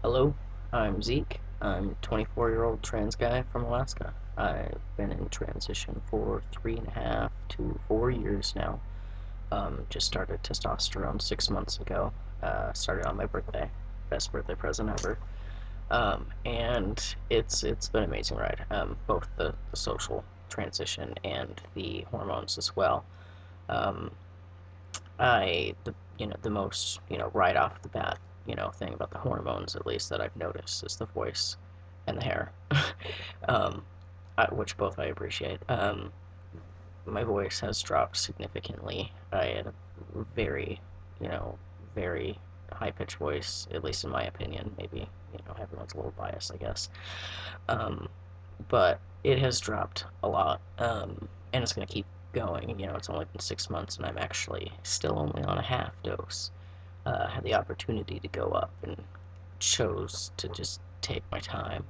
Hello, I'm Zeke. I'm a 24-year-old trans guy from Alaska. I've been in transition for 3.5 to 4 years now. Just started testosterone 6 months ago. Started on my birthday. Best birthday present ever. And it's been an amazing ride. Both the social transition and the hormones as well. Um, the most, right off the bat, thing about the hormones, at least, that I've noticed is the voice and the hair, um, which both I appreciate. My voice has dropped significantly. I had a very, you know, very high-pitched voice, at least in my opinion. Maybe, everyone's a little biased, I guess. Um, but it has dropped a lot, and it's going to keep going. It's only been 6 months, and I'm actually still only on a half dose. Had the opportunity to go up and chose to just take my time.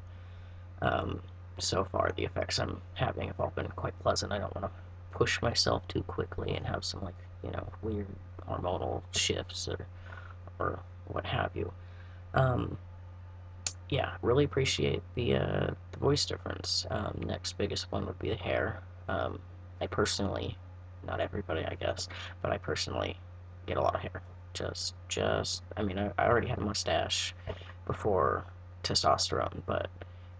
Um, so far, the effects I'm having have all been quite pleasant. I don't want to push myself too quickly and have some, weird hormonal shifts or what have you. Um, yeah, really appreciate the voice difference. Next biggest one would be the hair. I personally, not everybody, I guess, but I personally get a lot of hair. I mean, I already had a mustache before testosterone, but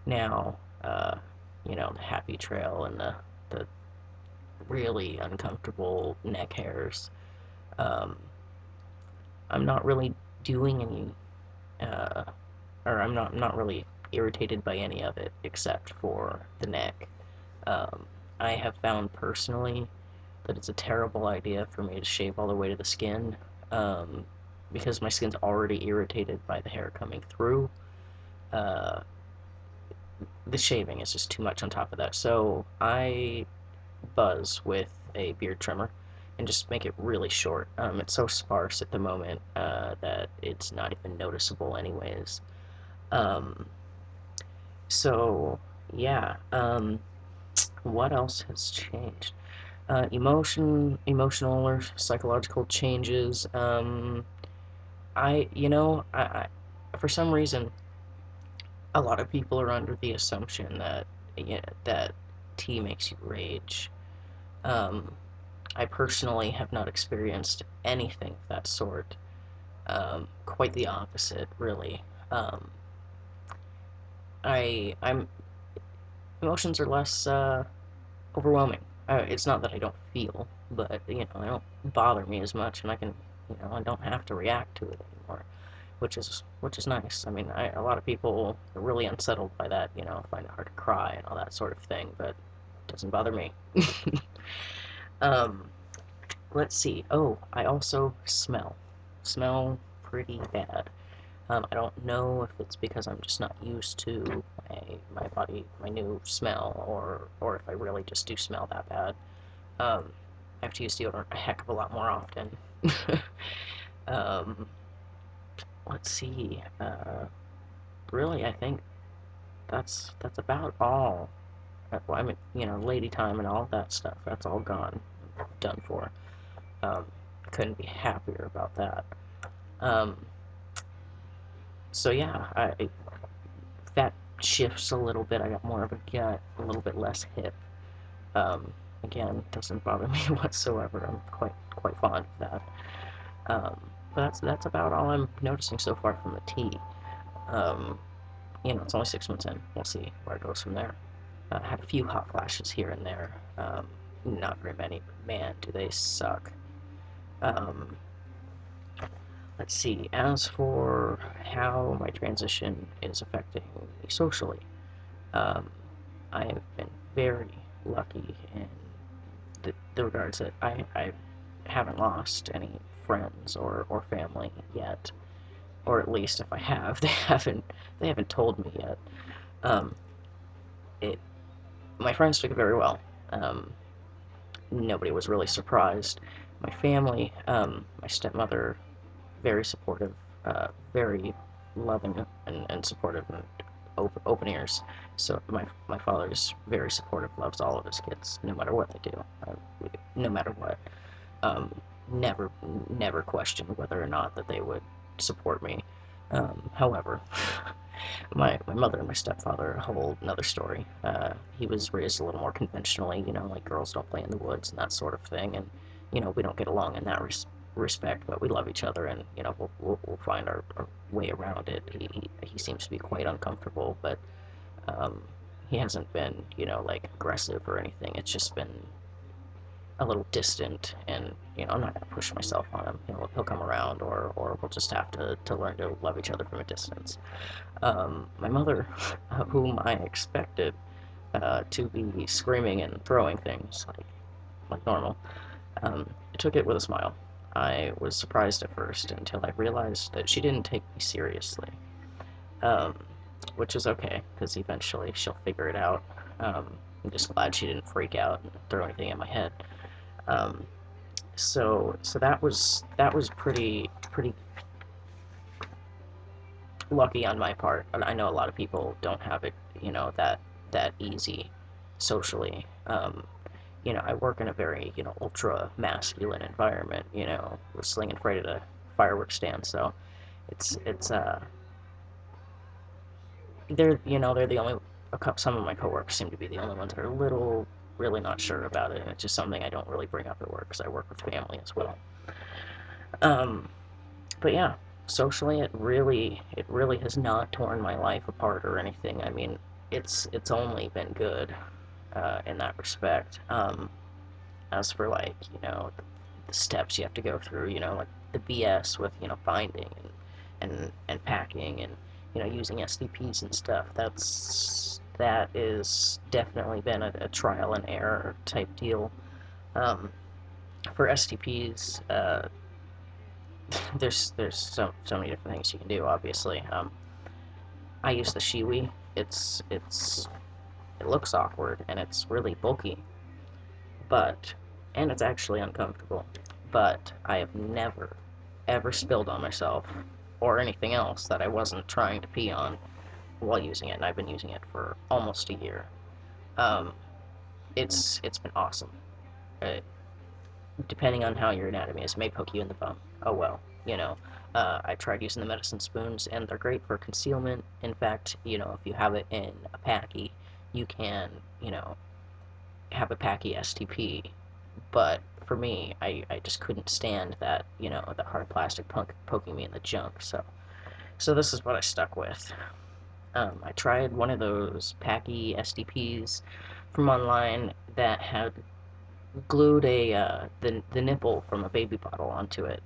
now, the happy trail and the really uncomfortable neck hairs. Um, I'm not really doing any uh, or I'm not really irritated by any of it except for the neck. Um, I have found personally that it's a terrible idea for me to shave all the way to the skin, um, because my skin's already irritated by the hair coming through. Uh, the shaving is just too much on top of that. So I buzz with a beard trimmer and just make it really short. It's so sparse at the moment that it's not even noticeable anyways. Um, So, yeah, what else has changed? Emotional or psychological changes. For some reason, a lot of people are under the assumption that, that tea makes you rage. Um, I personally have not experienced anything of that sort. Quite the opposite, really. Um, I'm emotions are less overwhelming. It's not that I don't feel, but they don't bother me as much, and I don't have to react to it anymore, which is nice. I mean, a lot of people are really unsettled by that, find it hard to cry and all that sort of thing, but it doesn't bother me. um, let's see. Oh, I also smell pretty bad. I don't know if it's because I'm just not used to my new smell, or if I really just do smell that bad. I have to use deodorant a heck of a lot more often. um, let's see. Really, I think that's about all. Well, I mean, lady time and all that stuff. That's all gone, done for. Um, couldn't be happier about that. Um, so yeah, that shifts a little bit. I got more of a gut, a little bit less hip. Um, again, doesn't bother me whatsoever. I'm quite fond of that. But that's about all I'm noticing so far from the tea. Um, it's only 6 months in. We'll see where it goes from there. Had a few hot flashes here and there. Not very many, but man, do they suck. Um, let's see. As for how my transition is affecting me socially, um, I have been very lucky in the regards that I haven't lost any friends or family yet, or at least if I have, they haven't told me yet. Um, it My friends took it very well. Um, Nobody was really surprised. My family, my stepmother, very supportive, very loving and supportive, and open ears. So my father's very supportive, loves all of his kids, no matter what they do, no matter what. Um, never questioned whether or not that they would support me. However, My mother and my stepfather are a whole another story. He was raised a little more conventionally, like girls don't play in the woods and that sort of thing, and we don't get along in that respect, but we love each other, and we'll find our way around it. He seems to be quite uncomfortable, but um, he hasn't been like aggressive or anything. It's just been a little distant, and I'm not gonna push myself on him. He'll come around, or we'll just have to learn to love each other from a distance. My mother, whom I expected to be screaming and throwing things like normal, took it with a smile. I was surprised at first until I realized that she didn't take me seriously, um, which is okay because eventually she'll figure it out. I'm just glad she didn't freak out and throw anything at my head. Um, so that was pretty lucky on my part. I know a lot of people don't have it, that easy socially. I work in a very, ultra masculine environment, with slinging freight at a fireworks stand, so it's they're the only, some of my coworkers seem to be the only ones that are a little, really not sure about it, and it's just something I don't really bring up at work because I work with family as well. Um, but yeah, socially, it really has not torn my life apart or anything. I mean, it's only been good in that respect. As for like the steps you have to go through, like the BS with finding and packing and using STPs and stuff. That is definitely been a trial and error type deal. Um, for STPs, there's so many different things you can do. Obviously, I use the Shiwi. It looks awkward and it's really bulky, but and it's actually uncomfortable. But I have never ever spilled on myself or anything else that I wasn't trying to pee on while using it, and I've been using it for almost a year. Um, it's been awesome. Uh, Depending on how your anatomy is, it may poke you in the bum. Oh well, I tried using the medicine spoons, and they're great for concealment. In fact, if you have it in a packy, you can, have a packy STP. But for me, I just couldn't stand that, the hard plastic poking me in the junk. So this is what I stuck with. I tried one of those packy STPs from online that had glued the nipple from a baby bottle onto it.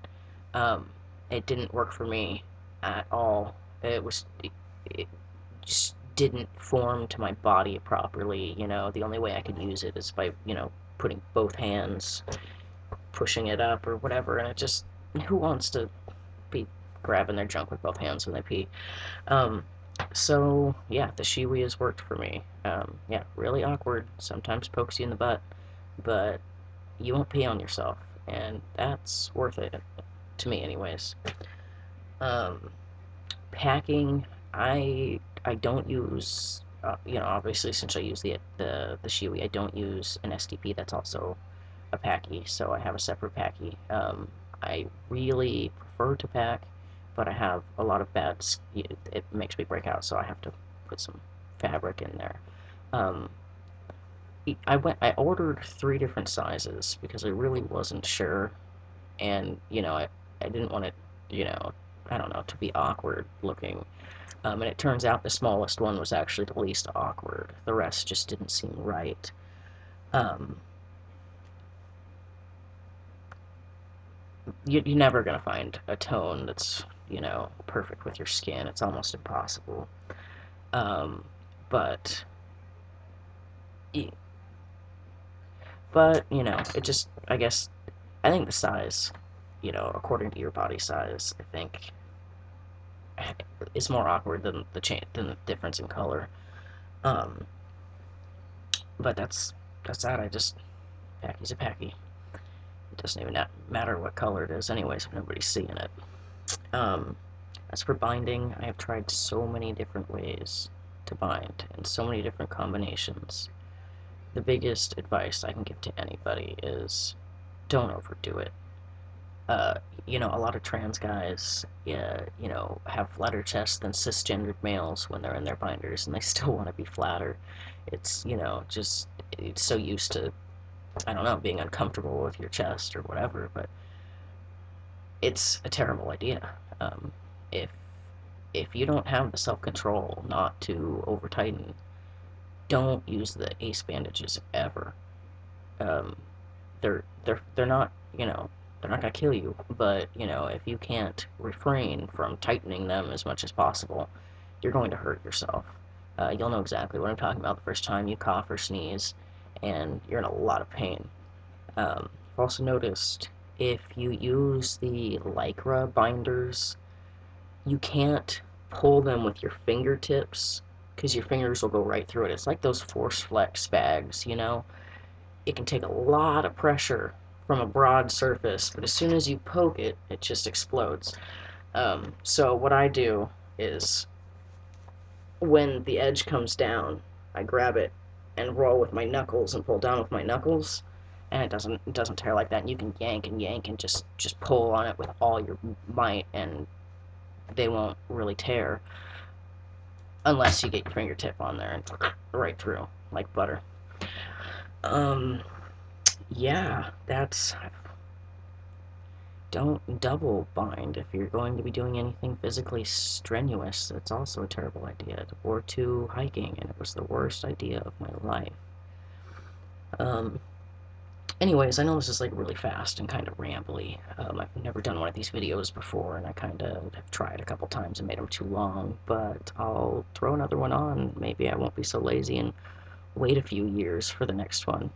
Um, it didn't work for me at all. It just didn't form to my body properly. The only way I could use it is by putting both hands, pushing it up or whatever, and it just, who wants to be grabbing their junk with both hands when they pee? Um, so yeah, the Shiwi has worked for me. Yeah, really awkward. Sometimes pokes you in the butt, but you won't pee on yourself, and that's worth it to me, anyways. Um, Packing, I don't use. Obviously, since I use the Shiwi, I don't use an STP that's also a packy, so I have a separate packy. I really prefer to pack, but I have a lot of bad. It makes me break out, so I have to put some fabric in there. Um, I ordered 3 different sizes because I really wasn't sure, and I didn't want it, I don't know, to be awkward looking. And it turns out the smallest one was actually the least awkward. The rest just didn't seem right. Um, you're never gonna find a tone that's perfect with your skin. It's almost impossible. Um, but but it just, I guess, I think the size, according to your body size, I think is more awkward than the difference in color. Um, but that's that. I just, packy's a packy. It doesn't even matter what color it is, anyways, if nobody's seeing it. Um, as for binding, I have tried so many different ways to bind and so many different combinations. The biggest advice I can give to anybody is don't overdo it. uh, a lot of trans guys, have flatter chests than cisgendered males when they're in their binders, and they still want to be flatter. It's, just it's so used to, I don't know, being uncomfortable with your chest or whatever, but it's a terrible idea. If you don't have the self control not to over tighten, don't use the ace bandages ever. Um, they're not, they're not gonna kill you, but if you can't refrain from tightening them as much as possible, you're going to hurt yourself. You'll know exactly what I'm talking about the first time you cough or sneeze, and you're in a lot of pain. I've also noticed if you use the lycra binders, you can't pull them with your fingertips because your fingers will go right through it. It's like those force flex bags. It can take a lot of pressure from a broad surface, but as soon as you poke it, it just explodes. So what I do is when the edge comes down, I grab it and roll with my knuckles and pull down with my knuckles, and it doesn't tear like that. And you can yank and just pull on it with all your might, and they won't really tear unless you get your fingertip on there and right through like butter. Um, yeah, that's don't double bind if you're going to be doing anything physically strenuous. It's also a terrible idea. Or to hiking, and it was the worst idea of my life. Um, Anyways, I know this is like really fast and kind of rambly. I've never done one of these videos before, and I kind of have tried a couple times and made them too long, but I'll throw another one on. Maybe I won't be so lazy and wait a few years for the next one.